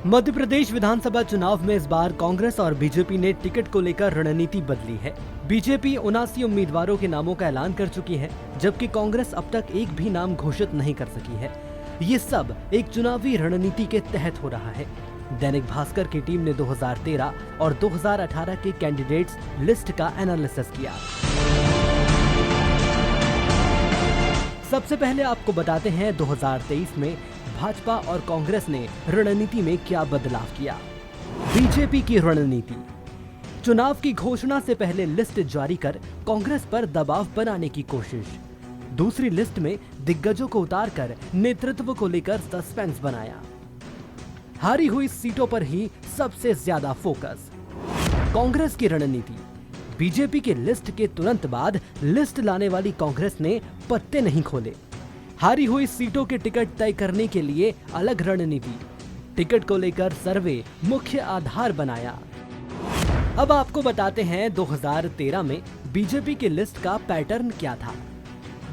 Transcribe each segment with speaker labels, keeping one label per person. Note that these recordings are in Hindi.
Speaker 1: मध्य प्रदेश विधानसभा चुनाव में इस बार कांग्रेस और बीजेपी ने टिकट को लेकर रणनीति बदली है। बीजेपी 79 उम्मीदवारों के नामों का ऐलान कर चुकी है, जबकि कांग्रेस अब तक एक भी नाम घोषित नहीं कर सकी है। ये सब एक चुनावी रणनीति के तहत हो रहा है। दैनिक भास्कर की टीम ने 2013 और 2018 के कैंडिडेट्स लिस्ट का एनालिसिस किया। सबसे पहले आपको बताते हैं 2023 में भाजपा और कांग्रेस ने रणनीति में क्या बदलाव किया। बीजेपी की रणनीति, चुनाव की घोषणा से पहले लिस्ट जारी कर कांग्रेस पर दबाव बनाने की कोशिश। दूसरी लिस्ट में दिग्गजों को उतारकर नेतृत्व को लेकर सस्पेंस बनाया। हारी हुई सीटों पर ही सबसे ज्यादा फोकस। कांग्रेस की रणनीति, बीजेपी के लिस्ट के तुरंत बाद लिस्ट लाने वाली कांग्रेस ने पत्ते नहीं खोले। हारी हुई सीटों के टिकट तय करने के लिए अलग रणनीति, टिकट को लेकर सर्वे मुख्य आधार बनाया। अब आपको बताते हैं 2013 में बीजेपी की लिस्ट का पैटर्न क्या था।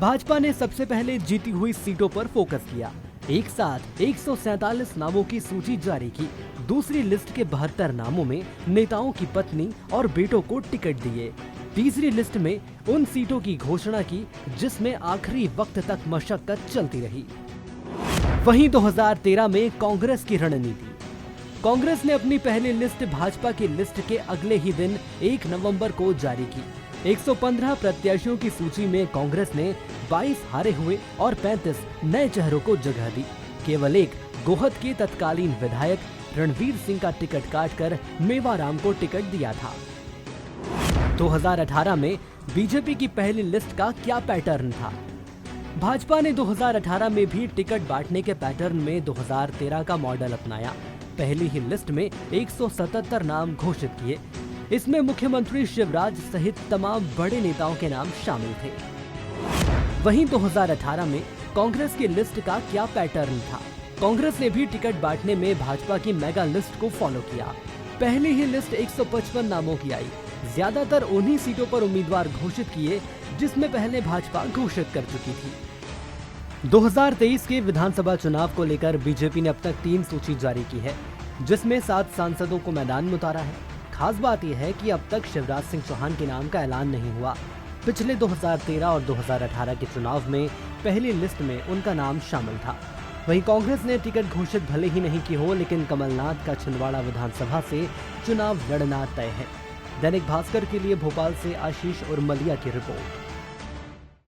Speaker 1: भाजपा ने सबसे पहले जीती हुई सीटों पर फोकस किया। एक साथ 147 नामों की सूची जारी की। दूसरी लिस्ट के 72 नामों में नेताओं की पत्नी और बेटों को टिकट दिए। तीसरी लिस्ट में उन सीटों की घोषणा की जिसमें आखिरी वक्त तक मशक्कत चलती रही। वहीं 2013 में कांग्रेस की रणनीति, कांग्रेस ने अपनी पहली लिस्ट भाजपा की लिस्ट के अगले ही दिन 1 नवंबर को जारी की। 115 प्रत्याशियों की सूची में कांग्रेस ने 22 हारे हुए और 35 नए चेहरों को जगह दी। केवल एक गोहद के तत्कालीन विधायक रणवीर सिंह का टिकट काटकर मेवाराम को टिकट दिया था। 2018 में बीजेपी की पहली लिस्ट का क्या पैटर्न था। भाजपा ने 2018 में भी टिकट बांटने के पैटर्न में 2013 का मॉडल अपनाया। पहली ही लिस्ट में 177 नाम घोषित किए। इसमें मुख्यमंत्री शिवराज सहित तमाम बड़े नेताओं के नाम शामिल थे। वहीं 2018 में कांग्रेस की लिस्ट का क्या पैटर्न था। कांग्रेस ने भी टिकट बांटने में भाजपा की मेगा लिस्ट को फॉलो किया। पहली ही लिस्ट 155 नामों की आई। ज्यादातर उन्हीं सीटों पर उम्मीदवार घोषित किए जिसमें पहले भाजपा घोषित कर चुकी थी। 2023 के विधानसभा चुनाव को लेकर बीजेपी ने अब तक 3 सूची जारी की है, जिसमें 7 सांसदों को मैदान में उतारा है। खास बात यह है कि अब तक शिवराज सिंह चौहान के नाम का ऐलान नहीं हुआ। पिछले 2013 और 2018 के चुनाव में पहली लिस्ट में उनका नाम शामिल था। वहीं कांग्रेस ने टिकट घोषित भले ही नहीं की हो, लेकिन कमलनाथ का छिंदवाड़ा विधानसभा से चुनाव लड़ना तय है। दैनिक भास्कर के लिए भोपाल से आशीष उर्मलिया की रिपोर्ट।